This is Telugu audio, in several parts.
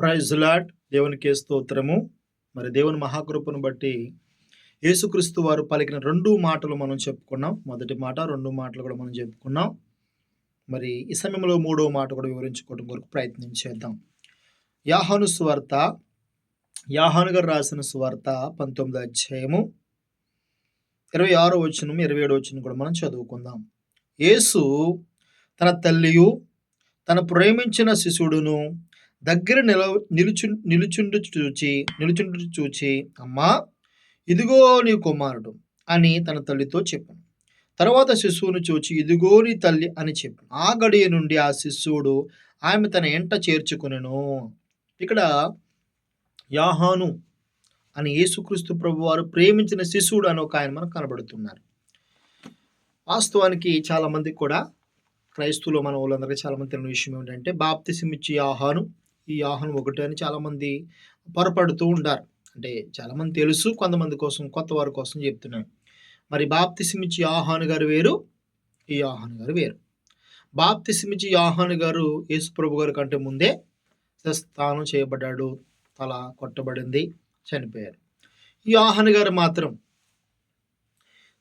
Praise lord. దేవునికే స్తోత్రము. మరి దేవుని మహాకృపను బట్టి యేసుక్రీస్తు వారు పలికిన 2 మాటలు మనం చెప్పుకున్నాం. మొదటి మాట, 2 మాటలు కూడా మనం చెప్పుకున్నాం. మరి ఈ సమయంలో 3వ మాట కూడా వివరించుకోవడం కొరకు ప్రయత్నం చేద్దాం. యోహాను సువార్త, యోహాను గారు రాసిన సువార్త 19వ అధ్యాయము 26వ వచనం, 27వ వచనం కూడా మనం చదువుకుందాం. యేసు తన తల్లియు తన ప్రేమించిన శిశుడును దగ్గర నిలుచుండు చూచి అమ్మా, ఇదిగో నీ కుమారుడు అని తన తల్లితో చెప్పాను. తర్వాత శిశువును చూచి ఇదిగో నీ తల్లి అని చెప్పాను. ఆ గడియ నుండి ఆ శిశువుడు ఆమె తన ఎంట చేర్చుకునెను. ఇక్కడ యోహాను అని యేసుక్రీస్తు ప్రభు వారు ప్రేమించిన శిశువుడు అని ఒక ఆయన మనకు కనబడుతున్నారు. వాస్తవానికి చాలా మందికి కూడా క్రైస్తవులు మన వాళ్ళందరికీ చాలా మంది తెలియని విషయం ఏంటంటే బాప్తిసం ఇచ్చి యోహాను, ఈ యోహాను ఒకటి అని చాలామంది పొరపడుతూ ఉంటారు. అంటే చాలామంది తెలుసు, కొంతమంది కోసం, కొత్త వారి కోసం చెప్తున్నాను. మరి బాప్తిసం ఇచ్చి యోహాను గారు వేరు, ఈ యోహాను గారు వేరు. బాప్తిసం ఇచ్చి యోహాను గారు యేసు ప్రభు గారి కంటే ముందే స్నానం చేయబడ్డాడు, తల కొట్టబడింది, చనిపోయారు. ఈ యోహాను గారు మాత్రం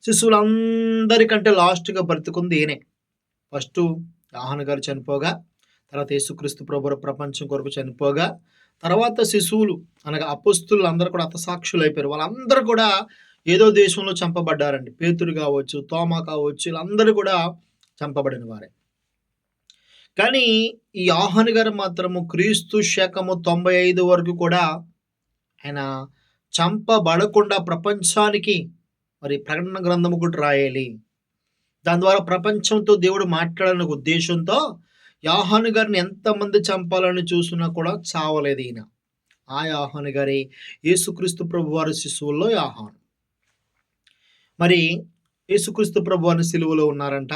శిశువులందరికంటే లాస్ట్గా బ్రతుకుంది ఈయనే. ఫస్ట్ యోహాను గారు చనిపోగా, తర్వాత యేసుక్రీస్తు ప్రభు ప్రపంచం కొరకు చనిపోగా, తర్వాత శిశువులు అనగా అపోస్తులు అందరూ కూడా హతసాక్షులు అయిపోయారు. వాళ్ళందరూ కూడా ఏదో దేశంలో చంపబడ్డారండి. పేతురు కావచ్చు, తోమా కావచ్చు, వీళ్ళందరూ కూడా చంపబడిన వారే. కానీ ఈ యోహాను గారు మాత్రము క్రీస్తు శకము 95 వరకు కూడా ఆయన చంపబడకుండా ప్రపంచానికి మరి ప్రకటన గ్రంథము కూడా రాయాలి, దాని ద్వారా ప్రపంచంతో దేవుడు మాట్లాడాలనే ఉద్దేశంతో యోహాను గారిని ఎంతమంది చంపాలని చూసినా కూడా చావలేదు ఈయన. ఆ యోహాను గారి యేసుక్రీస్తు ప్రభు వారి శిశువుల్లో యోహాను. మరి యేసుక్రీస్తు ప్రభు వారిని సిలువలో ఉన్నారంట.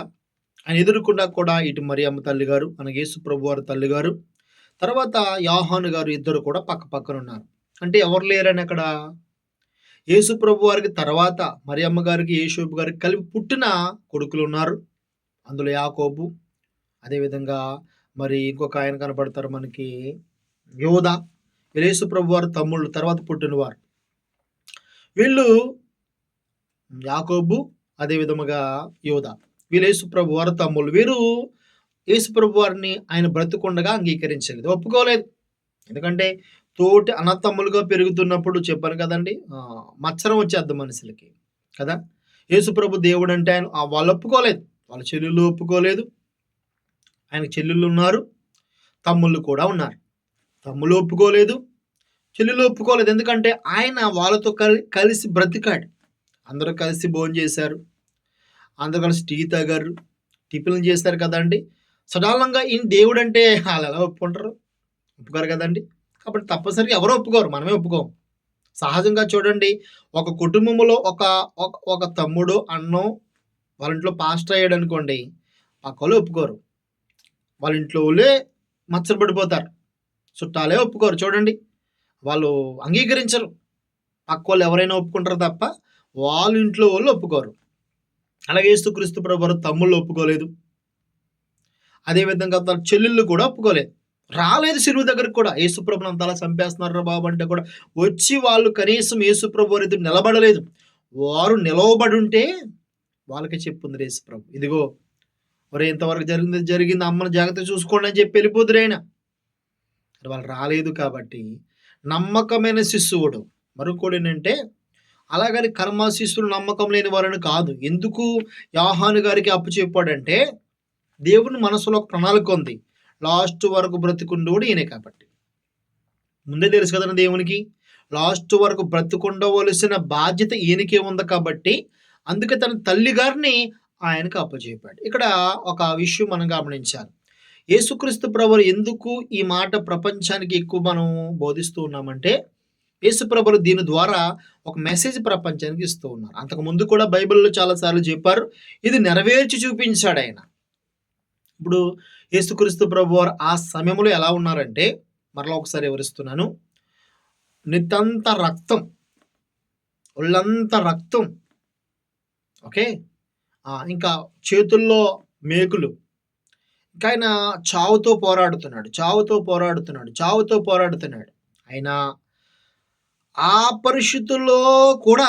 ఆయన ఎదురుకుండా కూడా ఇటు మరియమ్మ తల్లి గారు, అనగా యేసు ప్రభు వారి తల్లి గారు, తర్వాత యోహాను గారు ఇద్దరు కూడా పక్క పక్కన ఉన్నారు. అంటే ఎవరు లేరని అక్కడ యేసు ప్రభు వారికి తర్వాత మరియమ్మ గారికి, యేసోబు గారికి కలిపి పుట్టిన కొడుకులు ఉన్నారు. అందులో యాకోబు, అదేవిధంగా మరి ఇంకొక ఆయన కనపడతారు మనకి, యోదా. యేసు ప్రభు వారి తమ్ముళ్ళు తర్వాత పుట్టినవారు వీళ్ళు, యాకోబు, అదేవిధముగా యోదా. వీళ్ళు యేసు ప్రభు వారి తమ్ముళ్ళు. వీరు యేసు ప్రభు వారిని ఆయన బ్రతుకుండగా అంగీకరించలేదు, ఒప్పుకోలేదు. ఎందుకంటే తోటి అన్నతమ్ములుగా పెరుగుతున్నప్పుడు చెప్పాను కదండి, మత్సరం వచ్చేద్దాం మనుషులకి కదా. యేసు ప్రభు దేవుడు అంటే ఆయన వాళ్ళు ఒప్పుకోలేదు, వాళ్ళ చెల్లెళ్ళు ఒప్పుకోలేదు. ఆయనకు చెల్లెళ్ళు ఉన్నారు, తమ్ముళ్ళు కూడా ఉన్నారు. తమ్ముళ్ళు ఒప్పుకోలేదు, చెల్లెళ్ళు ఒప్పుకోలేదు. ఎందుకంటే ఆయన వాళ్ళతో కలిసి బ్రతికాడు. అందరూ కలిసి భోజనం చేశారు, అందరూ కలిసి టీ తాగారు, టిఫిన్లు చేశారు కదండి. సడన్గా ఈయన దేవుడు అంటే వాళ్ళు ఎలా ఒప్పుకుంటారు? ఒప్పుకోరు కదండి. కాబట్టి తప్పనిసరిగా ఎవరో ఒప్పుకోరు, మనమే ఒప్పుకోం. సహజంగా చూడండి, ఒక కుటుంబంలో ఒక తమ్ముడు, అన్నో వాళ్ళ ఇంట్లో పాస్టర్ అయ్యాడు అనుకోండి, పక్కలు ఒప్పుకోరు, వాళ్ళ ఇంట్లో వాళ్ళే మచ్చరపడిపోతారు. చుట్టాలే ఒప్పుకోరు. చూడండి, వాళ్ళు అంగీకరించరు. పక్క వాళ్ళు ఎవరైనా ఒప్పుకుంటారు తప్ప వాళ్ళ ఇంట్లో వాళ్ళు ఒప్పుకోరు. అలాగే యేసుక్రీస్తు ప్రభు తమ్ముళ్ళు ఒప్పుకోలేదు, అదేవిధంగా తన చెల్లెళ్ళు కూడా ఒప్పుకోలేదు. రాలేదు సిలువ దగ్గరకు కూడా. యేసుప్రభుని అంతలా చంపేస్తున్నారు బాబు అంటే కూడా వచ్చి వాళ్ళు కనీసం యేసుప్రభు వారి ఎదురు నిలబడలేదు. వారు నిలవబడి ఉంటే వాళ్ళకి చెప్పుంది యేసుప్రభు, ఇదిగో ఒరే ఇంతవరకు జరిగింది అమ్మను జాగ్రత్త చూసుకోండి అని చెప్పి వెళ్ళిపోదురు ఆయన. వాళ్ళు రాలేదు కాబట్టి నమ్మకమైన శిశువుడు. మరొకటి ఏంటంటే, అలాగని కర్మ శిశువులు నమ్మకం లేని వారని కాదు. ఎందుకు యోహాను గారికి అప్పు చెప్పాడంటే, దేవుని మనసులో ఒక ప్రణాళిక ఉంది. లాస్ట్ వరకు బ్రతికుండోడు ఈయనే కాబట్టి. ముందే తెలుసు కదండి దేవునికి, లాస్ట్ వరకు బ్రతికుండవలసిన బాధ్యత ఈయనకే ఉంది కాబట్టి అందుకే తన తల్లి గారిని ఆయనకు అప్పచెప్పాడు. ఇక్కడ ఒక విషయం మనం గమనించాలి. యేసుక్రీస్తు ప్రభువు ఎందుకు ఈ మాట ప్రపంచానికి ఎక్కువ మనం బోధిస్తూ ఉన్నామంటే, యేసు ప్రభువు దీని ద్వారా ఒక మెసేజ్ ప్రపంచానికి ఇస్తూ ఉన్నారు. అంతకు ముందు కూడా బైబిల్లో చాలాసార్లు చెప్పారు, ఇది నెరవేర్చి చూపించాడు ఆయన. ఇప్పుడు యేసుక్రీస్తు ప్రభువారు ఆ సమయంలో ఎలా ఉన్నారంటే, మరలా ఒకసారి వివరిస్తున్నాను. నితంత రక్తం, ఒళ్ళంతా రక్తం, ఓకే, ఇంకా చేతుల్లో మేకులు, ఇంకా ఆయన చావుతో పోరాడుతున్నాడు, చావుతో పోరాడుతున్నాడు, చావుతో పోరాడుతున్నాడు. అయినా ఆ పరిస్థితుల్లో కూడా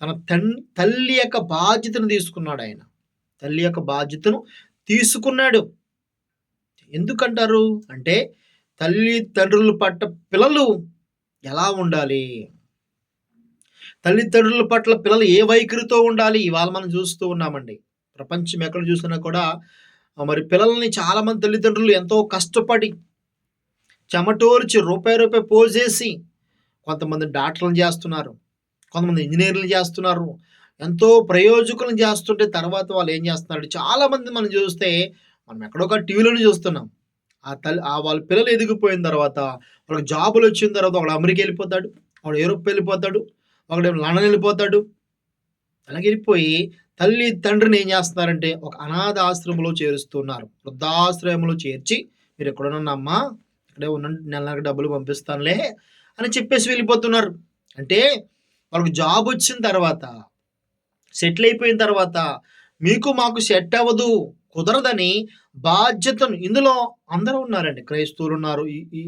తన తల్లి యొక్క బాధ్యతను తీసుకున్నాడు ఆయన. తల్లి యొక్క బాధ్యతను తీసుకున్నాడు. ఎందుకంటారు అంటే తల్లిదండ్రుల పట్ల పిల్లలు ఎలా ఉండాలి, తల్లిదండ్రుల పట్ల పిల్లలు ఏ వైఖరితో ఉండాలి ఇవాళ మనం చూస్తూ ఉన్నామండి. ప్రపంచం ఎక్కడ చూసినా కూడా మరి పిల్లల్ని చాలామంది తల్లిదండ్రులు ఎంతో కష్టపడి చెమటోర్చి రూపాయి పోసేసి కొంతమంది డాక్టర్లను చేస్తున్నారు, కొంతమంది ఇంజనీర్లు చేస్తున్నారు, ఎంతో ప్రయోజకులను చేస్తుంటే తర్వాత వాళ్ళు ఏం చేస్తున్నారు, చాలామంది మనం చూస్తే మనం ఎక్కడొక టీవీలోనే చూస్తున్నాం. వాళ్ళ పిల్లలు ఎదిగిపోయిన తర్వాత వాళ్ళకి జాబులు వచ్చిన తర్వాత ఒకడు అమెరికా వెళ్ళిపోతాడు, ఒకడు యూరోప్ వెళ్ళిపోతాడు, ఒకడేమో లండన్ వెళ్ళిపోతాడు. అలాగే వెళ్ళిపోయి తల్లి తండ్రిని ఏం చేస్తున్నారంటే ఒక అనాథ ఆశ్రమంలో చేరుస్తున్నారు. వృద్ధాశ్రమంలో చేర్చి మీరు ఎక్కడున్నామ్మా, ఇక్కడే ఉన్న నెలకు డబ్బులు పంపిస్తానులే అని చెప్పేసి వెళ్ళిపోతున్నారు. అంటే వాళ్ళకు జాబ్ వచ్చిన తర్వాత, సెటిల్ అయిపోయిన తర్వాత మీకు మాకు సెట్ అవ్వదు, కుదరదని బాధ్యతను, ఇందులో అందరూ ఉన్నారండి. క్రైస్తవులు ఉన్నారు,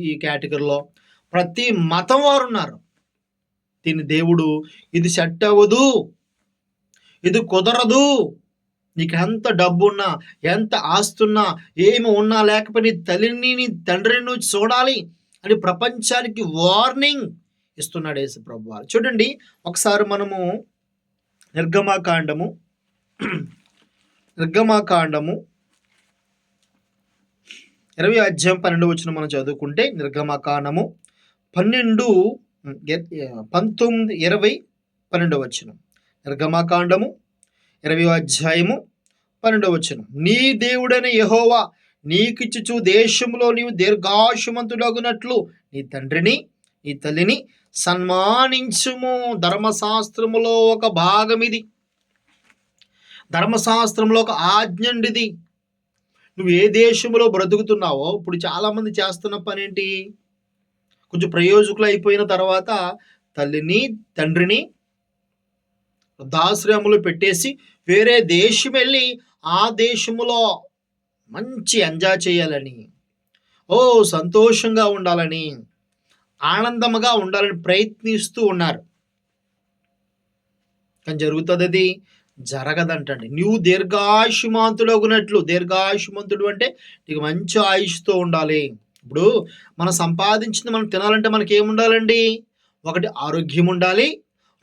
ఈ కేటగిరీలో ప్రతి మతం వారు ఉన్నారు. దీన్ని దేవుడు ఇది సెట్ అవ్వదు, ఇది కుదరదు, నీకు ఎంత డబ్బున్నా ఎంత ఆస్తున్నా ఏమి ఉన్నా లేకపోయినా తల్లిని నీ తండ్రిని చూడాలి అని ప్రపంచానికి వార్నింగ్ ఇస్తున్నాడు యేసు ప్రభువారు. చూడండి ఒకసారి మనము నిర్గమాకాండము 20 అధ్యాయం 12 వచనం మనం చదువుకుంటే, నిర్గమాకాండము 19 20 12 వచనం. నిర్గమాకాండము 20 అధ్యాయము 12 వచనం. నీ దేవుడైన యెహోవా నీకిచ్చుచు దేశంలో నీవు దీర్ఘాయుష్మంతుడగునట్లు నీ తండ్రిని నీ తల్లిని సన్మానించుము. ధర్మశాస్త్రములో ఒక భాగం ఇది, ధర్మశాస్త్రంలో ఒక ఆజ్ఞండిది. నువ్వు ఏ దేశంలో బ్రతుకుతున్నావో, ఇప్పుడు చాలామంది చేస్తున్న పని ఏంటి, కొంచెం ప్రయోజకులు అయిపోయిన తర్వాత తల్లిని తండ్రిని వృద్ధాశ్రమంలో పెట్టేసి వేరే దేశం వెళ్ళి ఆ దేశంలో మంచి ఎంజాయ్ చేయాలని, సంతోషంగా ఉండాలని, ఆనందముగా ఉండాలని ప్రయత్నిస్తూ ఉన్నారు. కానీ జరుగుతుంది అది జరగదంటండి. నువ్వు దీర్ఘాయుష్మంతుడు అంటే నీకు మంచి ఆయుష్తో ఉండాలి. ఇప్పుడు మనం సంపాదించింది మనం తినాలంటే మనకి ఏముండాలండి, ఒకటి ఆరోగ్యం ఉండాలి,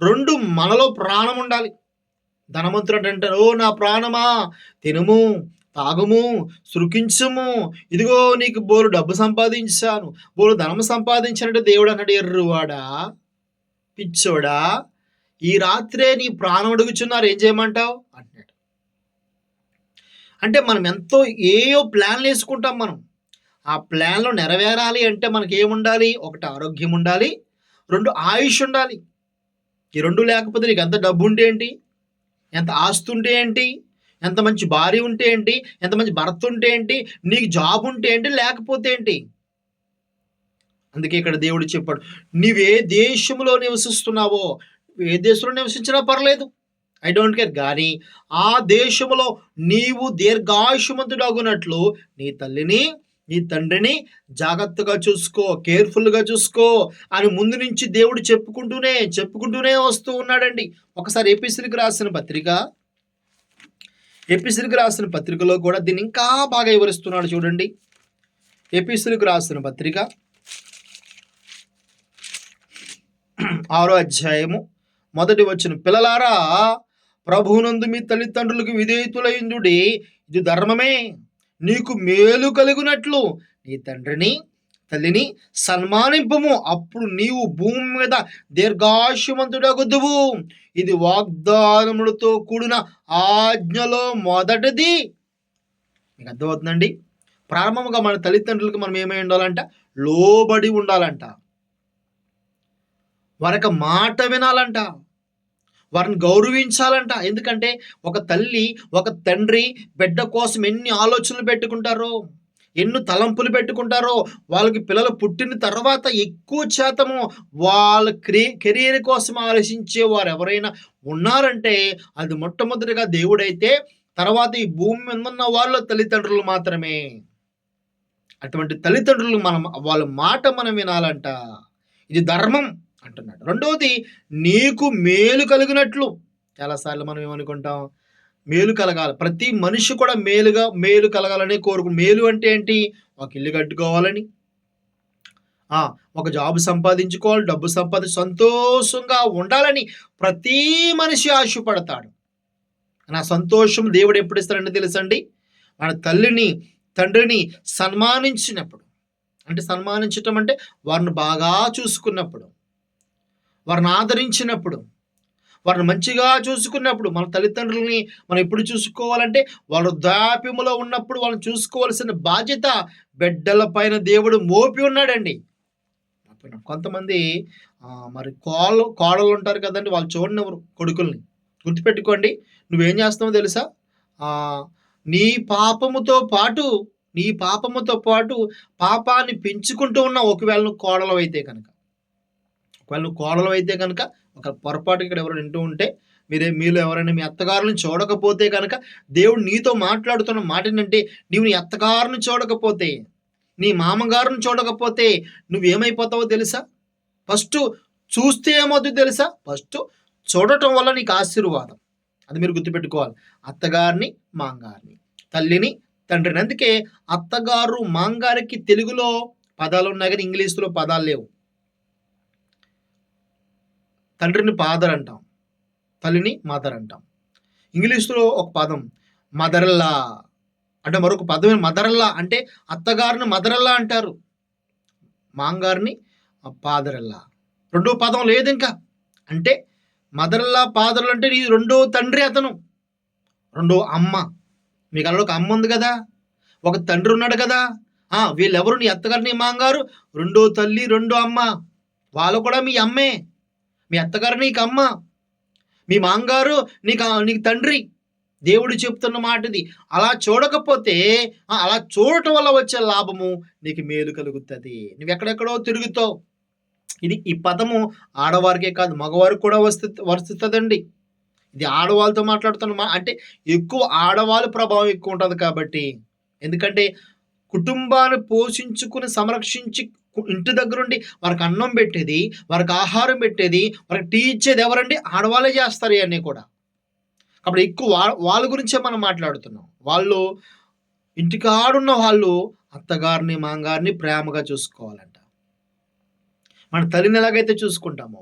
2 మనలో ప్రాణం ఉండాలి. ధనవంతుడు అంటారు, నా ప్రాణమా తినుము తాగుము సుఖించుము, ఇదిగో నీకు బోరు డబ్బు సంపాదించాను, బోరు ధనం సంపాదించానంటే దేవుడు అన్నాడు, ఎర్రువాడా పిచ్చోడా ఈ రాత్రే నీ ప్రాణం అడుగుచున్నారు, ఏం చేయమంటావు అంటున్నాడు. అంటే మనం ఎంతో ఏయో ప్లాన్లు వేసుకుంటాం. మనం ఆ ప్లాన్లో నెరవేరాలి అంటే మనకి ఏముండాలి, ఒకటి ఆరోగ్యం ఉండాలి, 2 ఆయుష్ ఉండాలి. ఈ 2 లేకపోతే నీకు ఎంత డబ్బు ఉంటే ఏంటి, ఎంత ఆస్తి ఉంటే ఏంటి, ఎంత మంచి భార్య ఉంటే ఏంటి, ఎంత మంచి భర్త ఉంటే ఏంటి, నీకు జాబ్ ఉంటే ఏంటి, లేకపోతే ఏంటి. అందుకే ఇక్కడ దేవుడు చెప్పాడు, నీవే దేశంలో నివసిస్తున్నావో, ఏ దేశంలో నివసించినా పర్లేదు, ఐ డోంట్ కేర్, కానీ ఆ దేశంలో నీవు దీర్ఘాయుష్మంతుడగునట్లు నీ తల్లిని నీ తండ్రిని జాగ్రత్తగా చూసుకో, కేర్ఫుల్గా చూసుకో అని ముందు నుంచి దేవుడు చెప్పుకుంటూనే వస్తూ ఉన్నాడండి. ఒకసారి ఎపిసిలకు రాసిన పత్రికలో కూడా దీన్ని ఇంకా బాగా వివరిస్తున్నాడు. చూడండి, ఎపిసిలకు రాసిన పత్రిక 6వ అధ్యాయము 1వ వచనం. పిల్లలారా, ప్రభువునందు మీ తల్లిదండ్రులకు విధేయులైండుడి, ఇది ధర్మమే. నీకు మేలు కలుగునట్లు నీ తండ్రిని తల్లిని సన్మానింపము, అప్పుడు నీవు భూమి మీద దీర్ఘాయుష్మంతుడగుదువు. ఇది వాగ్దానములతో కూడిన ఆజ్ఞలో మొదటిది. మీకు అర్థమవుతుందండి. ప్రారంభంగా మన తల్లిదండ్రులకు మనం ఏమై ఉండాలంట, లోబడి ఉండాలంట, వారికి మాట వినాలంట, వారిని గౌరవించాలంట. ఎందుకంటే ఒక తల్లి ఒక తండ్రి బిడ్డ కోసం ఎన్ని ఆలోచనలు పెట్టుకుంటారో, ఎన్ని తలంపులు పెట్టుకుంటారో. వాళ్ళకి పిల్లలు పుట్టిన తర్వాత ఎక్కువ శాతము వాళ్ళ కెరీర్ కోసం ఆలోచించే వారు ఎవరైనా ఉన్నారంటే అది మొట్టమొదటిగా దేవుడైతే తర్వాత ఈ భూమి మీద ఉన్న వాళ్ళ తల్లిదండ్రులు మాత్రమే. అటువంటి తల్లిదండ్రులు వాళ్ళ మాట మనం వినాలంట. ఇది ధర్మం అంటున్నాడు. రెండవది, నీకు మేలు కలిగినట్లు. చాలాసార్లు మనం ఏమనుకుంటాం, మేలు కలగాలి. ప్రతి మనిషి కూడా మేలు కలగాలని మేలు అంటే ఏంటి? ఒక ఇల్లు కట్టుకోవాలని, ఒక జాబ్ సంపాదించుకోవాలి, డబ్బు సంతోషంగా ఉండాలని ప్రతి మనిషి ఆశపడతాడు. నా సంతోషం దేవుడు ఎప్పుడు ఇస్తాడంటే తెలుసండి, మన తల్లిని తండ్రిని సన్మానించినప్పుడు. అంటే సన్మానించటం అంటే వారిని బాగా చూసుకున్నప్పుడు, వారిని ఆదరించినప్పుడు, వారిని మంచిగా చూసుకున్నప్పుడు. మన తల్లిదండ్రులని మనం ఎప్పుడు చూసుకోవాలంటే వాళ్ళు వృద్ధాప్యములో ఉన్నప్పుడు వాళ్ళని చూసుకోవాల్సిన బాధ్యత బిడ్డల పైన దేవుడు మోపి ఉన్నాడండి. కొంతమంది మరి కోడలు ఉంటారు కదండి, వాళ్ళు చూడనివ్వరు కొడుకుల్ని. గుర్తుపెట్టుకోండి, నువ్వేం చేస్తావో తెలుసా? నీ పాపముతో పాటు పాపాన్ని పెంచుకుంటూ ఉన్నావు. ఒకవేళ నువ్వు కోడలవైతే కనుక, ఒక పొరపాటు ఇక్కడ ఎవరైనా వింటూ ఉంటే, మీలో ఎవరైనా మీ అత్తగారుని చూడకపోతే కనుక దేవుడు నీతో మాట్లాడుతున్న మాట ఏంటంటే, నీవు నీ అత్తగారిని చూడకపోతే, నీ మామగారిని చూడకపోతే నువ్వేమైపోతావో తెలుసా? ఫస్ట్ చూస్తే ఏమవుతుందో తెలుసా? ఫస్ట్ చూడటం వల్ల నీకు ఆశీర్వాదం. అది మీరు గుర్తుపెట్టుకోవాలి. అత్తగారిని, మాంగారిని, తల్లిని, తండ్రిని. అందుకే అత్తగారు మాంగారికి తెలుగులో పదాలు ఉన్నాయి కానీ ఇంగ్లీష్లో పదాలు లేవు. తండ్రిని ఫాదర్ అంటాం, తల్లిని మదర్ అంటాం. ఇంగ్లీష్లో ఒక పదం మదర్లా అంటే, మరొక పదం మదర్లా అంటే అత్తగారిని మదరల్లా అంటారు, మాంగారిని ఫాదరల్లా. రెండో పదం లేదు ఇంకా. అంటే మదర్లా ఫాదర్లు అంటే నీ రెండో తండ్రి అతను, రెండో అమ్మ. మీకు అలా ఒక అమ్మ ఉంది కదా, ఒక తండ్రి ఉన్నాడు కదా. వీళ్ళెవరు? నీ అత్తగారు, నీ మాంగారు, రెండో తల్లి, రెండో అమ్మ. వాళ్ళు కూడా మీ అమ్మే. మీ అత్తగారు నీకు అమ్మ, మీ మాంగారు నీకు తండ్రి. దేవుడు చెప్తున్న మాట ఇది. అలా చూడకపోతే, అలా చూడటం వల్ల వచ్చే లాభము నీకు మేలు కలుగుతుంది. నువ్వు ఎక్కడెక్కడో తిరుగుతావు. ఈ పదము ఆడవారికే కాదు, మగవారికి కూడా వస్తుందండి. ఇది ఆడవాళ్ళతో మాట్లాడుతున్నా అంటే ఎక్కువ ఆడవాళ్ళ ప్రభావం ఎక్కువ ఉంటుంది కాబట్టి. ఎందుకంటే కుటుంబాన్ని పోషించుకుని సంరక్షించి ఇంటి దగ్గరుండి వారికి అన్నం పెట్టేది, వారికి ఆహారం పెట్టేది, వారికి టీ ఇచ్చేది ఎవరండి? ఆడవాళ్ళే చేస్తారు ఇవన్నీ కూడా. కాబట్టి ఎక్కువ వాళ్ళ గురించే మనం మాట్లాడుతున్నాం. వాళ్ళు ఇంటికాడున్న వాళ్ళు అత్తగారిని, మాంగారిని ప్రేమగా చూసుకోవాలంట. మన తల్లిని ఎలాగైతే చూసుకుంటామో,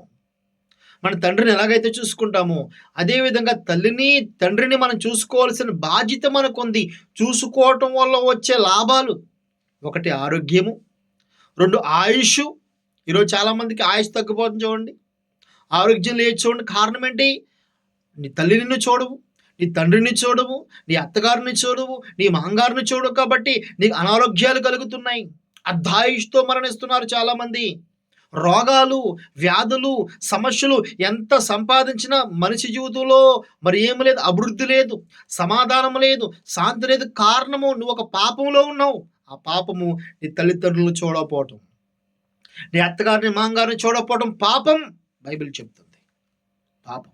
మన తండ్రిని ఎలాగైతే చూసుకుంటామో, అదేవిధంగా తల్లిని, తండ్రిని మనం చూసుకోవాల్సిన బాధ్యత మనకుంది. చూసుకోవటం వల్ల వచ్చే లాభాలు, ఒకటి ఆరోగ్యము, రెండు ఆయుష్. ఈరోజు చాలామందికి ఆయుష్ తగ్గిపోతుంది చూడండి, ఆరోగ్యం లేదు చూడండి. కారణం ఏంటి? నీ తల్లిని చూడవు, నీ తండ్రిని చూడవు, నీ అత్తగారిని చూడవు, నీ మాంగారిని చూడవు. కాబట్టి నీకు అనారోగ్యాలు కలుగుతున్నాయి. అర్ధాయుష్తో మరణిస్తున్నారు చాలామంది. రోగాలు, వ్యాధులు, సమస్యలు. ఎంత సంపాదించినా మనిషి జీవితంలో మరి ఏమి లేదు, అభివృద్ధి లేదు, సమాధానం లేదు, శాంతి లేదు. కారణము నువ్వు ఒక పాపంలో ఉన్నావు. ఆ పాపము నీ తల్లిదండ్రులను చూడకపోవటం, నీ అత్తగారిని, మాంగారిని చూడకపోవటం పాపం. బైబిల్ చెప్తుంది పాపం.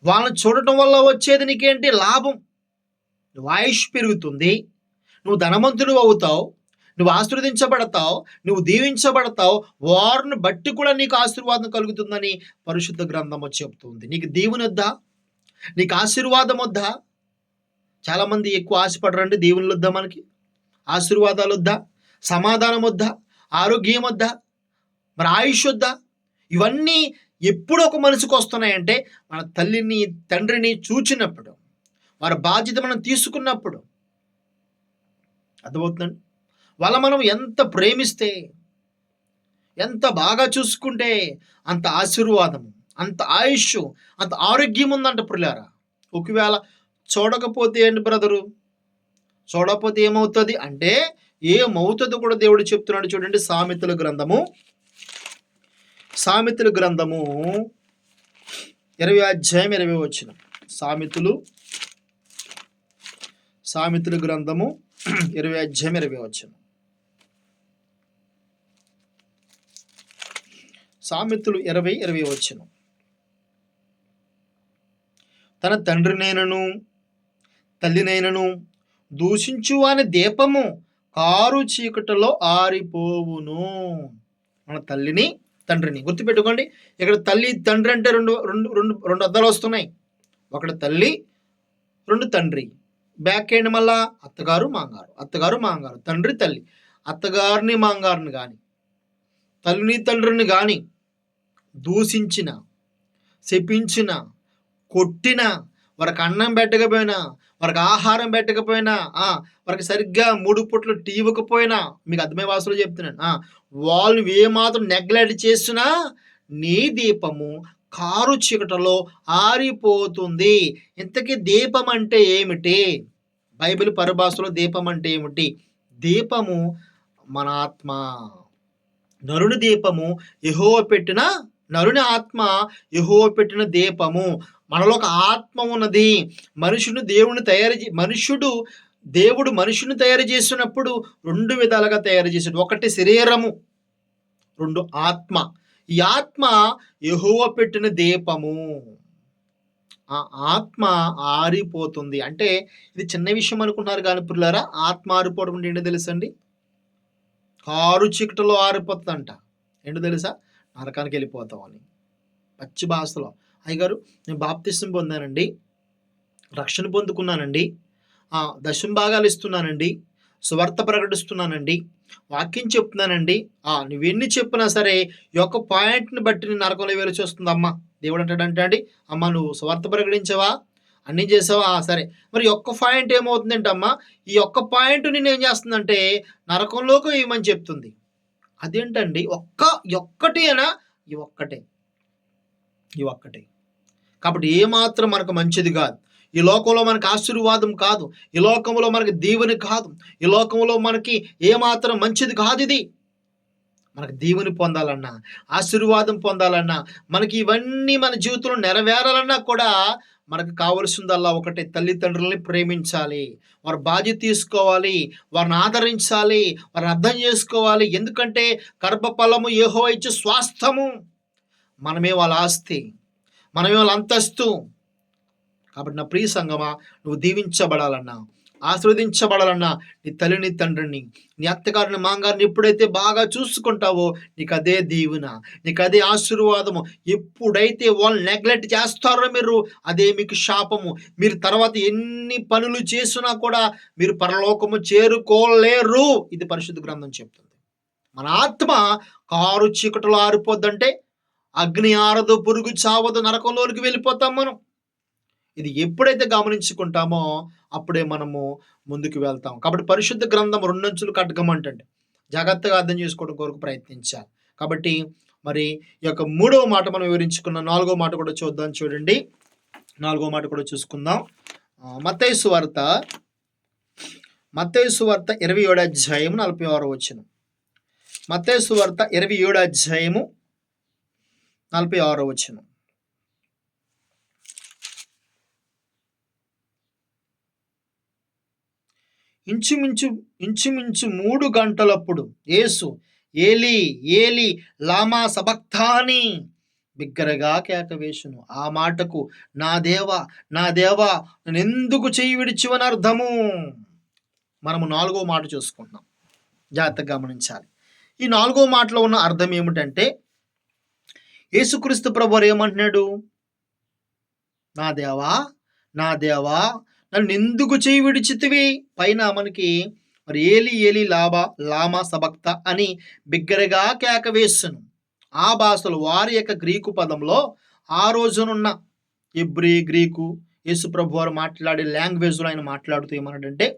వాళ్ళని చూడటం వల్ల వచ్చేది నీకేంటి లాభం? నువ్వు ఆయుష్ పెరుగుతుంది, నువ్వు ధనవంతుడు అవుతావు, నువ్వు ఆశీర్వదించబడతావు, నువ్వు దీవించబడతావు. వారిని బట్టి కూడా నీకు ఆశీర్వాదం కలుగుతుందని పరిశుద్ధ గ్రంథము చెప్తుంది. నీకు దీవెన వద్దా? నీకు ఆశీర్వాదం వద్దా? చాలామంది ఎక్కువ ఆశపడరండి దేవుని వద్దా, మనకి ఆశీర్వాదాలు వద్దా, సమాధానం వద్దా, ఆరోగ్యం వద్దా, మరి ఆయుష్ వద్దా? ఇవన్నీ ఎప్పుడు ఒక మనసుకు వస్తున్నాయంటే మన తల్లిని, తండ్రిని చూచినప్పుడు, వారి బాధ్యత మనం తీసుకున్నప్పుడు. అర్థమవుతుందండి? వాళ్ళ మనం ఎంత ప్రేమిస్తే, ఎంత బాగా చూసుకుంటే అంత ఆశీర్వాదము, అంత ఆయుష్, అంత ఆరోగ్యం ఉందంట ప్రియులారా. ఒకవేళ చూడకపోతే ఏంటి బ్రదరు? చూడకపోతే ఏమవుతుంది అంటే, ఏమవుతుందో కూడా దేవుడు చెప్తున్నాడు చూడండి. సామెతల గ్రంథము 20:20. సామెతల గ్రంథము 20:20. సామెతలు 20:20. తన తండ్రినైనను, తల్లినైనను దూషించు వాని దీపము కారు చీకటిలో ఆరిపోవును. మన తల్లిని తండ్రిని గుర్తుపెట్టుకోండి. ఇక్కడ తల్లి తండ్రి అంటే రెండు రెండు రెండు రెండు అర్థాలు వస్తున్నాయి. ఒకటి తల్లి, రెండు తండ్రి. బ్యాక్ ఎండ్ మళ్ళా అత్తగారు మాంగారు, అత్తగారు మాంగారు, తండ్రి తల్లి. అత్తగారిని మాంగారిని కానీ, తల్లిని తండ్రిని కానీ దూషించిన, శపించిన, కొట్టిన, వారికి అన్నం పెట్టకపోయినా, వారికి ఆహారం పెట్టకపోయినా, వారికి సరిగ్గా 3 పూటలు టీ ఇవ్వకపోయినా, మీకు అర్థమయ్యే భాషలో చెప్తున్నాను, వాళ్ళు ఏమాత్రం నెగ్లెక్ట్ చేసినా నీ దీపము కారు చీకటిలో ఆరిపోతుంది. ఇంతకీ దీపం అంటే ఏమిటి? బైబిల్ పరిభాషలో దీపం అంటే ఏమిటి? దీపము మన ఆత్మ. నరుని దీపము యెహోవా పెట్టిన, నరుని ఆత్మ యెహోవా పెట్టిన దీపము. మనలో ఒక ఆత్మ ఉన్నది. దేవుడు మనుషుని తయారు చేసినప్పుడు 2 విధాలుగా తయారు చేశాడు. ఒకటి శరీరము, 2 ఆత్మ. ఈ ఆత్మ యెహోవా పెట్టిన దీపము. ఆ ఆత్మ ఆరిపోతుంది. అంటే ఇది చిన్న విషయం అనుకుంటున్నారు కానీ పిల్లరా, ఆత్మ ఆరిపోవడం అంటే ఏంటో తెలుసండి? కారు చీకటిలో ఆరిపోతుందంట. ఏంటో తెలుసా? నరకానికి వెళ్ళిపోతాం అని పచ్చి భాషలో. అయ్యగారు, నేను బాప్తిస్మం పొందానండి, రక్షణ పొందుకున్నానండి, దశమ భాగాలు ఇస్తున్నానండి, సువార్త ప్రకటిస్తున్నానండి, వాక్యం చెప్తున్నానండి, నువ్వెన్ని చెప్పినా సరే ఈ యొక్క పాయింట్ని బట్టి నేను నరకంలో వేలు వస్తుందమ్మా. దేవుడు అంటాడంటే అండి, అమ్మ నువ్వు సువార్త ప్రకటించావా, అన్నీ చేసావా, సరే మరి ఒక్క పాయింట్ ఏమవుతుందంటమ్మా, ఈ ఒక్క పాయింట్ నేను ఏం చేస్తుందంటే నరకంలోకి వేయమని చెప్తుంది. అదేంటండి? ఒక్కటి అయినా ఈ ఒక్కటే. కాబట్టి ఏమాత్రం మనకు మంచిది కాదు. ఈ లోకంలో మనకు ఆశీర్వాదం కాదు, ఈ లోకంలో మనకి దీవెని కాదు, ఈ లోకంలో మనకి ఏమాత్రం మంచిది కాదు. ఇది మనకు దీవెని పొందాలన్నా, ఆశీర్వాదం పొందాలన్నా, మనకి ఇవన్నీ మన జీవితంలో నెరవేరాలన్నా కూడా మనకు కావలసిందల్లా ఒకటే, తల్లిదండ్రులని ప్రేమించాలి, వారి బాధ్యత తీసుకోవాలి, వారిని ఆదరించాలి, వారిని అర్థం చేసుకోవాలి. ఎందుకంటే గర్భఫలము యెహోవా ఇచ్చే స్వాస్థ్యము. మనమే వాళ్ళ ఆస్తి, మనమే వాళ్ళ అంతస్తు. కాబట్టి నా ప్రియ సంగమా, నువ్వు దీవించబడాలన్నా, ఆశీర్వదించబడాలన్నా నీ తల్లిని తండ్రిని, నీ అత్తగారిని మాంగారిని ఎప్పుడైతే బాగా చూసుకుంటావో నీకు అదే దీవెన, నీకు అదే ఆశీర్వాదము. ఎప్పుడైతే వాళ్ళు నెగ్లెక్ట్ చేస్తారో మీరు, అదే మీకు శాపము. మీరు తర్వాత ఎన్ని పనులు చేసినా కూడా మీరు పరలోకము చేరుకోలేరు. ఇది పరిశుద్ధ గ్రంథం చెప్తుంది. మన ఆత్మ కారు చీకటిలో ఆరిపోద్దంటే అగ్ని ఆరదు, పురుగు చావదు, నరకంలోనికి వెళ్ళిపోతాం మనం. ఇది ఎప్పుడైతే గమనించుకుంటామో అప్పుడే మనము ముందుకు వెళ్తాం. కాబట్టి పరిశుద్ధ గ్రంథం 2 అంచులు ఖడ్గమంటండి. జాగ్రత్తగా అర్థం చేసుకోవడం కొరకు ప్రయత్నించాలి. కాబట్టి మరి ఈ యొక్క 3వ మాట మనం వివరించుకున్న 4వ మాట కూడా చూద్దాం. చూడండి, 4వ మాట కూడా చూసుకుందాం. మత్తయి సువార్త 27 అధ్యాయము 46వ వచనం. మత్తయి సువార్త 27 అధ్యాయము 46వ వచనం. ఇంచుమించు 3 గంటలప్పుడు యేసు ఏలీ ఏలీ లామా సబక్తాని బిగ్గరగా కేక వేసును. ఆ మాటకు నా దేవా నా దేవా నేను ఎందుకు చెయ్యి విడిచివని అర్థము. మనము 4వ మాట చూసుకుంటున్నాం. జాగ్రత్తగా గమనించాలి. ఈ 4వ మాటలో ఉన్న అర్థం ఏమిటంటే, యేసుక్రీస్తు ప్రభువారు ఏమంటున్నాడు? నా దేవా నా దేవా నన్ను ఎందుకు చేయి విడిచితివి. పైన మనకి మరి ఏలి ఏలి లామా సబక్త అని బిగ్గరగా కేక వేసును. ఆ భాషలో వారి యొక్క గ్రీకు పదంలో ఆ రోజునున్న గ్రీకు యేసు ప్రభు వారు మాట్లాడే లాంగ్వేజ్లో ఆయన మాట్లాడుతూ ఏమన్నాడంటే,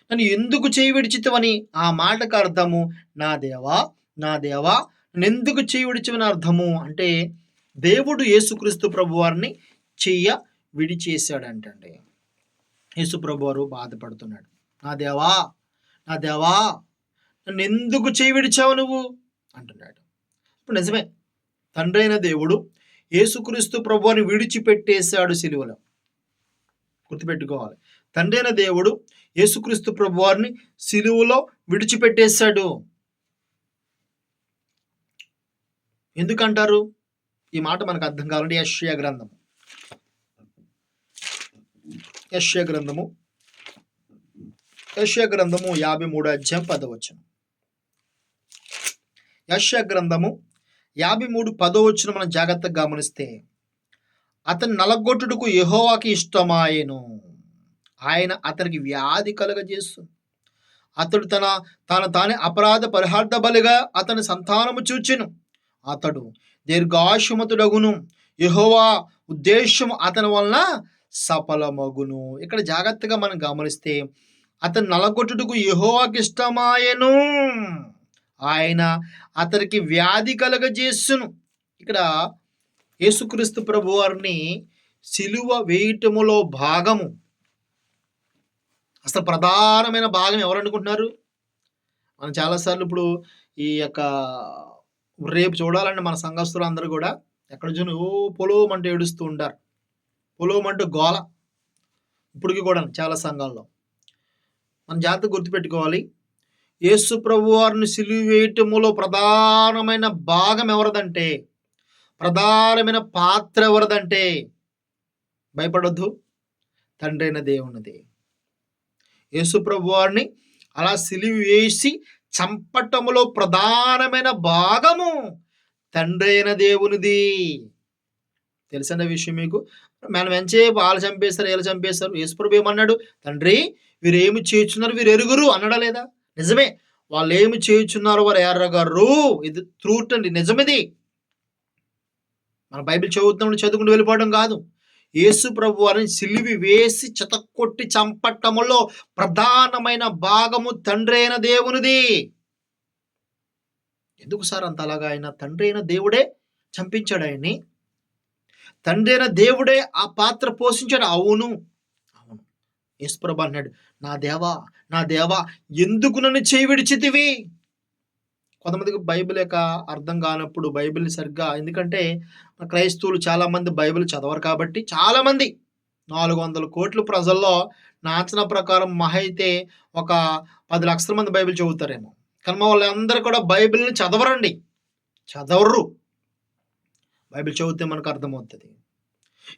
నన్ను ఎందుకు చేయి విడిచితివని. ఆ మాటకు అర్థము నా దేవా నా దేవా నన్ను ఎందుకు చేయి విడిచివని అర్థము. అంటే దేవుడు యేసుక్రీస్తు ప్రభు వారిని చెయ్య విడిచేశాడంటండి. యేసు ప్రభు వారు బాధపడుతున్నాడు. నా దేవా నా దేవా నన్ను ఎందుకు చేయి విడిచావు నువ్వు అంటున్నాడు. ఇప్పుడు నిజమే, తండ్రి అయిన దేవుడు యేసుక్రీస్తు ప్రభు వారిని విడిచిపెట్టేశాడు సిలువలో. గుర్తుపెట్టుకోవాలి, తండ్రి అయిన దేవుడు యేసుక్రీస్తు ప్రభు వారిని సిలువలో విడిచిపెట్టేశాడు. ఎందుకంటారు? ఈ మాట మనకు అర్థం కావాలంటే యెషయా గ్రంథము యెషయా గ్రంథము 53 అధ్యాయం 10వ వచనం. యెషయా గ్రంథము 53 10వ వచనం మనం జాగ్రత్తగా గమనిస్తే, అతని నలగొట్టుటకు యెహోవాకి ఇష్టమాయెను, ఆయన అతనికి వ్యాధి కలుగజేస్తుంది. అతడు తానే అపరాధ పరిహార్థ బలిగా అతని సంతానము చూచెను. అతడు దీర్ఘాయుష్మంతుడగును, యెహోవా ఉద్దేశం అతని వలన సఫలమగును. ఇక్కడ జాగ్రత్తగా మనం గమనిస్తే, అతను నలగొట్టుటకు యెహోవాకి ఇష్టమాయెను, ఆయన అతనికి వ్యాధి కలుగజేసును. ఇక్కడ యేసుక్రీస్తు ప్రభువారిని సిలువ వేయటములో భాగము, అసలు ప్రధానమైన భాగం ఎవరు అనుకుంటున్నారు? మనం చాలాసార్లు ఇప్పుడు ఈ యొక్క రేపు చూడాలంటే మన సంఘస్థులు అందరూ కూడా ఎక్కడ చూసినా పొలోమంటూ ఏడుస్తూ ఉంటారు. పొలోమంటూ గోల ఇప్పటికి కూడా చాలా సంఘాల్లో. మన జాగ్రత్తగా గుర్తుపెట్టుకోవాలి, యేసు ప్రభువారిని సిలువ వేయటములో ప్రధానమైన భాగం ఎవరిదంటే, ప్రధానమైన పాత్ర ఎవరిదంటే, భయపడొద్దు, తండ్రి అయిన దేవునిది. యేసు ప్రభువారిని అలా సిలువ వేసి చంపటములో ప్రధానమైన భాగము తండ్రి అయిన దేవునిది. తెలిసిన విషయం మీకు. మనం ఎంతసేపు వాళ్ళు చంపేస్తారు, వీళ్ళు చంపేస్తారు. యేసుప్రభు ఏమన్నాడు? తండ్రి, వీరు ఏమి చేయుచున్నారు, వీరు ఎరుగురు అన్నాడా లేదా? నిజమే, వాళ్ళు ఏమి చేయుచున్నారు వారు ఎరగరు. ఇది ట్రూత్ అండి, నిజమిది. మన బైబిల్ చదువుకుంటూ వెళ్ళిపోవడం కాదు. యేసు ప్రభు వారిని సిలువ వేసి చెతక్కొట్టి చంపటములో ప్రధానమైన భాగము తండ్రి అయిన దేవునిది. ఎందుకు సార్ అంత అలాగా? ఆయన తండ్రి అయిన దేవుడే చంపించాడు ఆయన్ని. తండ్రి అయిన దేవుడే ఆ పాత్ర పోషించాడు. అవును, యేసు ప్రభు అన్నాడు, నా దేవా, నా దేవా, ఎందుకు నన్ను చేయి విడిచితివి? కొంతమందికి బైబిల్ యొక్క అర్థం కానప్పుడు బైబిల్ని సరిగ్గా, ఎందుకంటే క్రైస్తవులు చాలామంది బైబిల్ చదవరు కాబట్టి, చాలామంది 400 కోట్ల ప్రజల్లో నా అంచనా ప్రకారం మహా అయితే ఒక 10 లక్షల మంది బైబిల్ చదువుతారేమో. కానీ వాళ్ళందరూ కూడా బైబిల్ని చదవరు. బైబిల్ చదివితే మనకు అర్థమవుతుంది.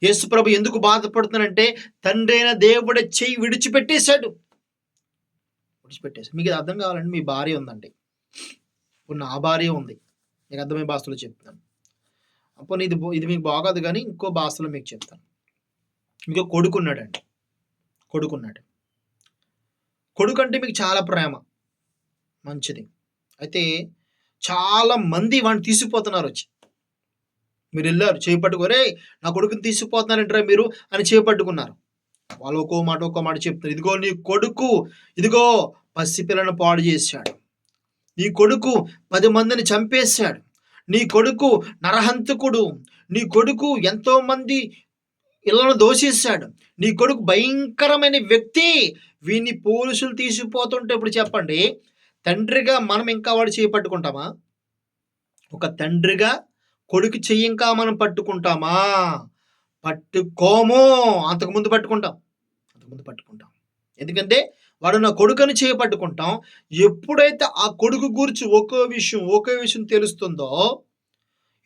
యేసు ప్రభు ఎందుకు బాధపడుతున్నానంటే, తండ్రి అయిన దేవుడే చెయ్యి విడిచిపెట్టేశాడు. మీకు అర్థం కావాలంటే, మీ భార్య ఉందండి, ఇప్పుడు నా భార్య ఉంది, మీకు అర్థమయ్యే భాషలో చెప్తాను. అప్పుడు ఇది మీకు బాగోదు, కానీ ఇంకో భాషలో మీకు చెప్తాను. ఇంకో కొడుకున్నాడండి, కొడుకు అంటే మీకు చాలా ప్రేమ, మంచిది. అయితే చాలా మంది వాడిని తీసుకుపోతున్నారు. వచ్చి మీరు వెళ్ళారు, చేపట్టుకోరే నా కొడుకుని తీసుకుపోతున్నారంటారా మీరు అని చేపట్టుకున్నారు. వాళ్ళు ఒక్కో మాట చెప్తారు. ఇదిగో నీ కొడుకు, ఇదిగో పసిపిల్లను పాడు చేశాడు, నీ కొడుకు 10 మందిని చంపేశాడు, నీ కొడుకు నరహంతకుడు, నీ కొడుకు ఎంతో మంది ఇళ్లను దోషిస్తాడు, నీ కొడుకు భయంకరమైన వ్యక్తి, వీని పోలీసులు తీసుకుపోతుంటే ఇప్పుడు చెప్పండి, తండ్రిగా మనం ఇంకా వాడు చేపట్టుకుంటామా? ఒక తండ్రిగా కొడుకు చెయ్యి ఇంకా మనం పట్టుకుంటామా? పట్టుకోము. అంతకుముందు పట్టుకుంటాం. ఎందుకంటే వాడు నా కొడుకుని చేపట్టుకుంటాం. ఎప్పుడైతే ఆ కొడుకు గురించి ఒకే విషయం తెలుస్తుందో,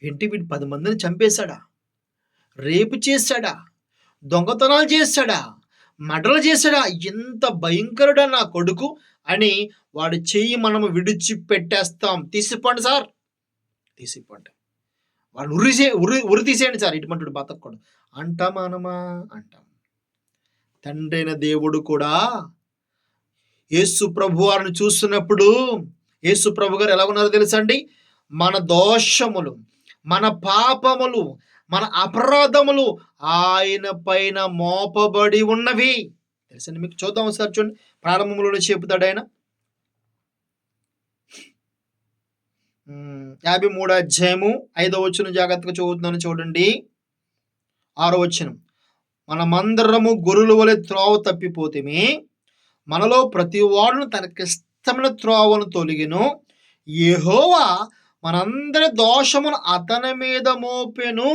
ఏంటి వీడు 10 మందిని చంపేశాడా, రేపు చేశాడా, దొంగతనాలు చేశాడా, మర్డర్లు చేశాడా, ఎంత భయంకరుడా నా కొడుకు అని వాడి చెయ్యి మనము విడిచిపెట్టేస్తాం. తీసిపోండి సార్, తీసిపోండి, వాడు ఉరి తీసేయండి సార్, ఇటువంటి బతకూడదు అంటాం. తండ్రి అయిన దేవుడు కూడా యేసు ప్రభు వారిని చూస్తున్నప్పుడు, యేసు ప్రభు గారు ఎలా ఉన్నారో తెలుసా అండి? మన దోషములు, మన పాపములు, మన అపరాధములు ఆయన పైన మోపబడి ఉన్నవి. తెలుసండి మీకు? చూద్దాం ఒకసారి, చూడండి. ప్రారంభంలోనే చెబుతాడు ఆయన. 53 అధ్యాయము 5వ వచనం జాగ్రత్తగా చదువుతున్నాను, చూడండి. 6వ వచనం. మనమందరము గొర్రెల వలె త్రోవ తప్పిపోతేమి, మనలో ప్రతి వాడును తనకిష్టమైన త్రోవను తొలగిను, యెహోవా మనందరి దోషమును అతని మీద మోపెను.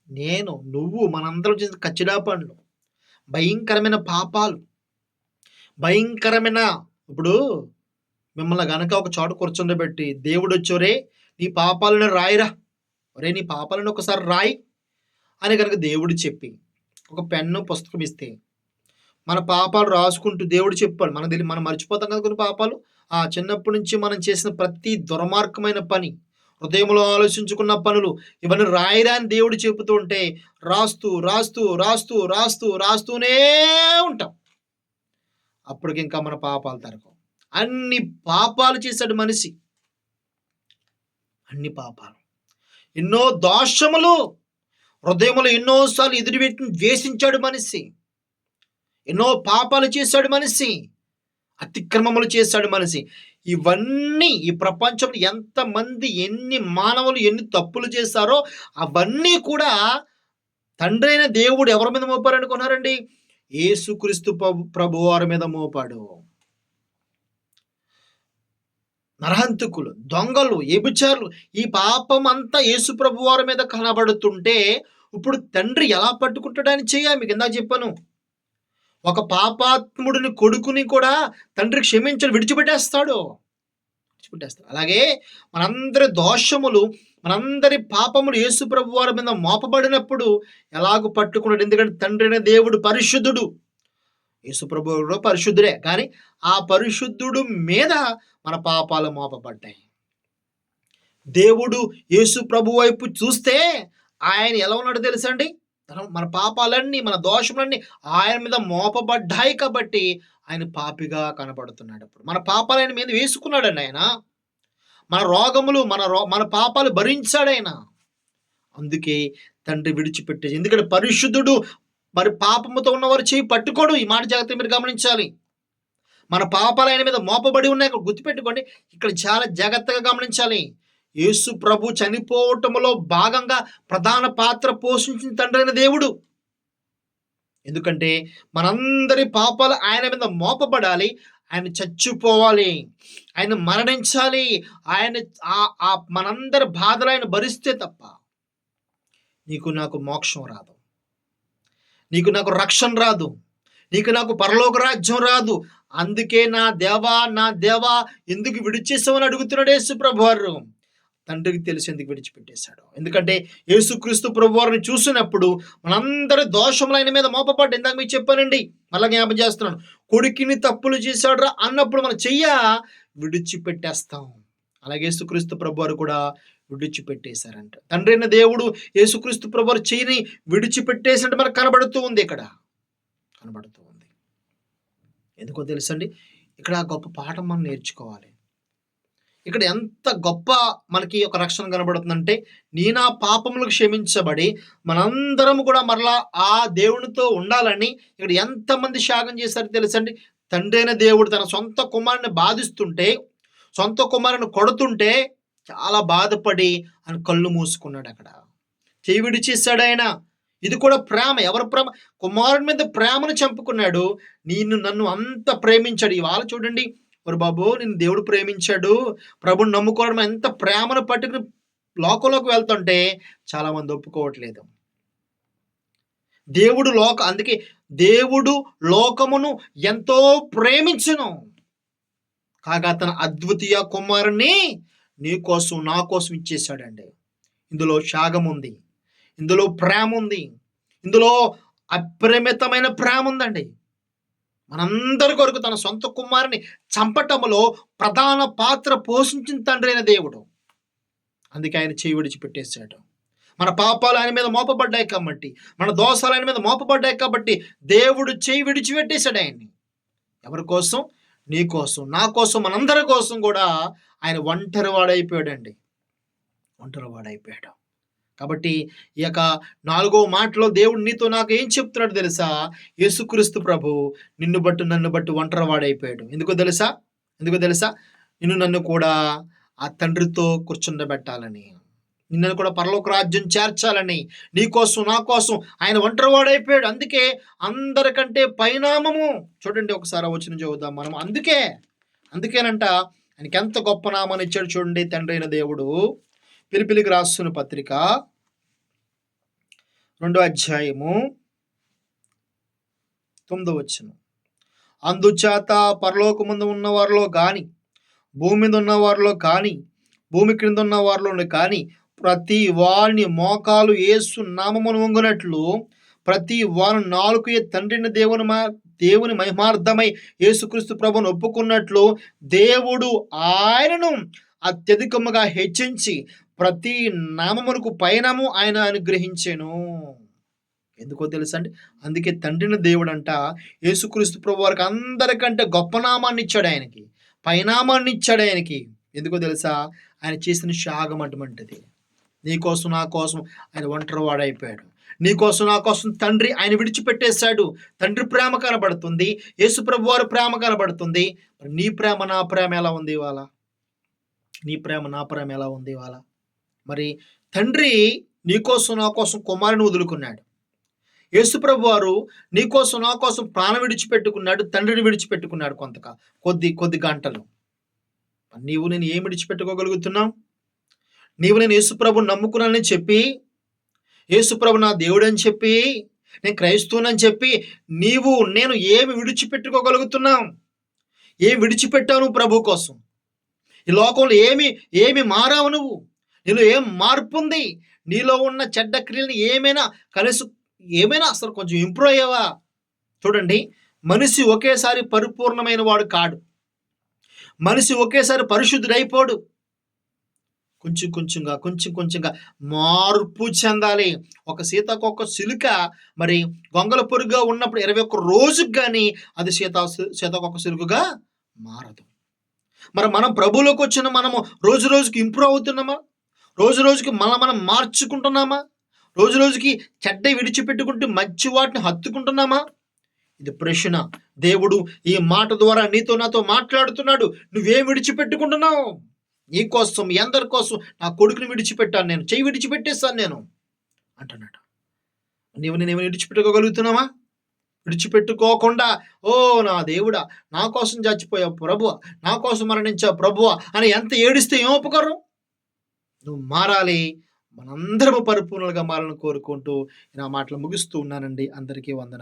నేను, నువ్వు, మనందరం చేసిన కచ్చిడా పనులు, భయంకరమైన పాపాలు, భయంకరమైన, ఇప్పుడు మిమ్మల్ని గనక ఒక చోట కూర్చుండబెట్టి దేవుడు వచ్చోరే నీ పాపాలను రాయిరా, ఒరే నీ పాపాలను ఒకసారి రాయి అని కనుక దేవుడు చెప్పి ఒక పెన్ను పుస్తకం ఇస్తే, మన పాపాలు రాసుకుంటూ దేవుడు చెప్పాడు. మనం మర్చిపోతాం కదా కొన్ని పాపాలు. చిన్నప్పటి నుంచి మనం చేసిన ప్రతి దుర్మార్గమైన పని, హృదయంలో ఆలోచించుకున్న పనులు, ఇవన్నీ రాయిరా అని దేవుడు చెబుతూ ఉంటే రాస్తూ, రాస్తూ, రాస్తూ, రాస్తూ, రాస్తూనే ఉంటాం. అప్పటికింకా మన పాపాలు తరగవు. అన్ని పాపాలు చేశాడు మనిషి. అన్ని పాపాలు. ఎన్నో దోషములు హృదయములో ఎన్నోసార్లు ఎదురు వ్యక్తిని ద్వేషించాడు మనిషి. ఎన్నో పాపాలు చేశాడు మనిషి. అతిక్రమములు చేశాడు మనిషి. ఇవన్నీ ఈ ప్రపంచంలో ఎంతమంది ఎన్ని మానవులు ఎన్ని తప్పులు చేశారో అవన్నీ కూడా తండ్రి అయిన దేవుడు ఎవరి మీద మోపారనుకున్నారండి? యేసుక్రీస్తు ప్రభు వారి మీద మోపాడు. నరహంతకులు, దొంగలు, వ్యభిచారులు, ఈ పాపం అంతా యేసు ప్రభు వారి మీద కనబడుతుంటే ఇప్పుడు తండ్రి ఎలా పట్టుకుంటాడని మీకు ఇందాక చెప్పాను. ఒక పాపాత్ముడిని కొడుకుని కూడా తండ్రి క్షమించడు, విడిచిపెట్టేస్తాడు. అలాగే మనందరి దోషములు, మనందరి పాపములు యేసు ప్రభు వారి మీద మోపబడినప్పుడు ఎలాగో పట్టుకున్నాడు? ఎందుకంటే తండ్రి అయిన దేవుడు పరిశుద్ధుడు. యేసు ప్రభు కూడా పరిశుద్ధుడే, కానీ ఆ పరిశుద్ధుడు మీద మన పాపాలు మోపబడ్డాయి. దేవుడు యేసు ప్రభు వైపు చూస్తే ఆయన ఎలా ఉన్నాడో తెలుసండి? మన పాపాలన్నీ, మన దోషములన్నీ ఆయన మీద మోపబడ్డాయి కాబట్టి ఆయన పాపిగా కనబడుతున్నాడు. అప్పుడు మన పాపాలు ఆయన మీద వేసుకున్నాడండి ఆయన. మన రోగములు, మన పాపాలు భరించాడు ఆయన. అందుకే తండ్రి విడిచిపెట్టేది. ఎందుకంటే పరిశుద్ధుడు. మరి పాపముతో ఉన్నవారు చేయి పట్టుకోడు. ఈ మాట జాగ్రత్తగా మీరు గమనించాలి. మన పాపాలు ఆయన మీద మోపబడి ఉన్నాయి. గుర్తుపెట్టుకోండి. ఇక్కడ చాలా జాగ్రత్తగా గమనించాలి. యేసు ప్రభు చనిపోవటంలో భాగంగా ప్రధాన పాత్ర పోషించిన తండ్రి అయిన దేవుడు. ఎందుకంటే మనందరి పాపాలు ఆయన మీద మోపబడాలి. ఆయన చచ్చిపోవాలి, ఆయన మరణించాలి. ఆయన మనందరి బాధలు ఆయన భరిస్తే తప్ప నీకు నాకు మోక్షం రాదు, నీకు నాకు రక్షణ రాదు, నీకు నాకు పరలోక రాజ్యం రాదు. అందుకే నా దేవా ఎందుకు విడిచేసామని అడుగుతున్నాడు యేసు ప్రభువారు. తండ్రికి తెలిసి ఎందుకు విడిచిపెట్టేశాడు? ఎందుకంటే యేసుక్రీస్తు ప్రభువారిని చూసినప్పుడు మనందరి దోషములు ఆయన మీద మోపబడ్డ. ఇందాక మీకు చెప్పానండి, మళ్ళా జ్ఞాపం చేస్తున్నాను. కొడుకుని తప్పులు చేశాడు రా అన్నప్పుడు మనం విడిచిపెట్టేస్తాం. అలాగే యేసుక్రీస్తు ప్రభువారు కూడా విడిచిపెట్టేశారంట. తండ్రి అయిన దేవుడు యేసుక్రీస్తు ప్రభువారు చెయ్యిని విడిచిపెట్టేసినట్టు మనకు కనబడుతూ ఉంది. ఇక్కడ కనబడుతూ ఉంది. ఎందుకో తెలుసండి, ఇక్కడ గొప్ప పాఠం మనం నేర్చుకోవాలి. ఇక్కడ ఎంత గొప్ప మనకి ఒక రక్షణ కనబడుతుందంటే, నా పాపములకు క్షమించబడి మనందరం కూడా మరలా ఆ దేవునితో ఉండాలని ఇక్కడ ఎంతమంది త్యాగం చేశారో తెలుసండి. తండ్రి అయిన దేవుడు తన సొంత కుమారుని బాధిస్తుంటే, సొంత కుమారుని కొడుతుంటే చాలా బాధపడి ఆయన కళ్ళు మూసుకున్నాడు. అక్కడ చెయ్యి విడిచేశాడు ఆయన. ఇది కూడా ప్రేమ. ఎవరి ప్రేమ? కుమారుని మీద ప్రేమను చంపుకున్నాడు. నన్ను అంత ప్రేమించాడు. ఇవాళ చూడండి, ఒరు బాబు నిన్ను దేవుడు ప్రేమించాడు, ప్రభుని నమ్ముకోవడం ఎంత ప్రేమను పట్టుకుని లోకంలోకి వెళ్తుంటే చాలా మంది ఒప్పుకోవట్లేదు. అందుకే దేవుడు లోకమును ఎంతో ప్రేమించును, కాగా తన అద్వితీయ కుమారుని నీ కోసం నా కోసం ఇచ్చేశాడండి. ఇందులో త్యాగం ఉంది, ఇందులో ప్రేమ ఉంది, ఇందులో అపరిమితమైన ప్రేమ ఉందండి. మనందరి కొరకు తన సొంత కుమారుని చంపటములో ప్రధాన పాత్ర పోషించిన తండ్రి అయిన దేవుడు. అందుకే ఆయన చేయి విడిచిపెట్టేశాడు. మన పాపాలు ఆయన మీద మోపబడ్డాయి కాబట్టి, మన దోషాలు ఆయన మీద మోపబడ్డాయి కాబట్టి దేవుడు చేయి విడిచిపెట్టేశాడు ఆయన్ని. ఎవరి కోసం? నీ కోసం, నా కోసం, మనందరి కోసం కూడా ఆయన ఒంటరి వాడైపోయాడండి. కాబట్టి ఈ యొక్క 4వ మాటలో దేవుడు నీతో నాకు ఏం చెప్తున్నాడు తెలుసా? యేసుక్రీస్తు ప్రభు నిన్ను బట్టు నన్ను బట్టి ఒంటరి వాడైపోయాడు. ఎందుకో తెలుసా? నన్ను కూడా ఆ తండ్రితో కూర్చుండబెట్టాలని, నిన్ను కూడా పరలోక రాజ్యం చేర్చాలని, నీ కోసం నా కోసం ఆయన ఒంటరి వాడైపోయాడు. అందుకే అందరికంటే పైనామము. చూడండి ఒకసారి వచనం చదువుదాం మనం. అందుకేనంట ఆయనకి ఎంత గొప్ప నామాన్ని ఇచ్చాడు చూడండి తండ్రి అయిన దేవుడు. ఫిలిప్పీయులకు రాస్తున్న పత్రిక 2వ అధ్యాయము 9వ వచనం. అందుచేత పరలోకమందు ఉన్న వారిలో కానీ, భూమి మీద ఉన్న వారిలో కానీ, భూమి క్రింద ఉన్న వారిలో కానీ ప్రతి వారిని మోకాలు యేసు నామమున వంగునట్లు ప్రతి వారి నాలుక తండ్రిని దేవుని మహిమార్థమై యేసుక్రీస్తు ప్రభువును ఒప్పుకున్నట్లు దేవుడు ఆయనను అత్యధికముగా హెచ్చించి ప్రతి నామమునకు పైనము ఆయన అనుగ్రహించెను. ఎందుకో తెలుసా అండి? అందుకే తండ్రిని దేవుడంట యేసుక్రీస్తు ప్రభువారికి అందరికంటే గొప్ప నామాన్ని ఇచ్చాడు ఆయనకి. పైనామాన్ని ఇచ్చాడు ఆయనకి. ఎందుకో తెలుసా? ఆయన చేసిన త్యాగం అటువంటిది. నీకోసం, నా కోసం ఆయన ఒంటరివాడైపోయాడు. నీకోసం, నా కోసం తండ్రి ఆయన విడిచిపెట్టేశాడు. తండ్రి ప్రేమ కనబడుతుంది. యేసు ప్రభువారి ప్రేమ కనబడుతుంది. మరి నీ ప్రేమ, నా ప్రేమ ఎలా ఉంది ఇవాళ? నీ ప్రేమ, నా ప్రేమ ఎలా ఉంది ఇవాళ? మరి తండ్రి నీకోసం, నా కోసం కుమారుని వదులుకున్నాడు. యేసు ప్రభువారు నీకోసం, నా కోసం ప్రాణం విడిచిపెట్టుకున్నాడు. తండ్రిని విడిచిపెట్టుకున్నాడు కొద్ది గంటలు. నీవు నేను ఏం విడిచిపెట్టుకోగలుగుతున్నావు? నీవు నేను యేసు ప్రభువుని నమ్ముకున్నానని చెప్పి, యేసు ప్రభు నా దేవుడని చెప్పి, నేను క్రైస్తవునని చెప్పి, నీవు నేను ఏమి విడిచిపెట్టుకోగలుగుతున్నావు? ఏం విడిచిపెట్టావు నువ్వు ప్రభు కోసం? ఈ లోకంలో ఏమి మారావు నువ్వు? నీలో ఏం మార్పు ఉంది? నీలో ఉన్న చెడ్డ క్రియలను ఏమైనా అసలు కొంచెం ఇంప్రూవ్ అయ్యావా? చూడండి, మనిషి ఒకేసారి పరిపూర్ణమైన వాడు కాడు. మనిషి ఒకేసారి పరిశుద్ధుడైపోడు. కొంచెం కొంచెంగా మార్పు చెందాలి. ఒక సీతాకొక చిలుక మరి గొంగళ పొరుగుగా ఉన్నప్పుడు 21 రోజుకి కానీ అది సీతాకొక చిలుకగా మారదు. మరి మనం ప్రభువులోకి వచ్చిన మనము రోజు రోజుకి ఇంప్రూవ్ అవుతున్నామా? రోజు రోజుకి మనం మార్చుకుంటున్నామా? రోజు రోజుకి చెడ్డ విడిచిపెట్టుకుంటూ మంచి వాటిని హత్తుకుంటున్నామా? ఇది ప్రశ్న. దేవుడు ఈ మాట ద్వారా నీతో నాతో మాట్లాడుతున్నాడు. నువ్వేం విడిచిపెట్టుకుంటున్నావు? నీ కోసం, మీ అందరి కోసం నా కొడుకుని విడిచిపెట్టాను నేను, చెయ్యి విడిచిపెట్టేస్తాను నేను అంటున్నాడు. నేనేమైనా విడిచిపెట్టుకోగలుగుతున్నావా? విడిచిపెట్టుకోకుండా ఓ నా దేవుడా, నా కోసం చచ్చిపోయావు ప్రభువా, నా కోసం మరణించావు ప్రభువా అని ఎంత ఏడిస్తే ఏం ఉపకారం? నువ్వు మారాలి. మనందరము పరిపూర్ణులుగా మారాలని కోరుకుంటూ నా మాటలు ముగిస్తూ ఉన్నానండి. అందరికీ వందనాలు.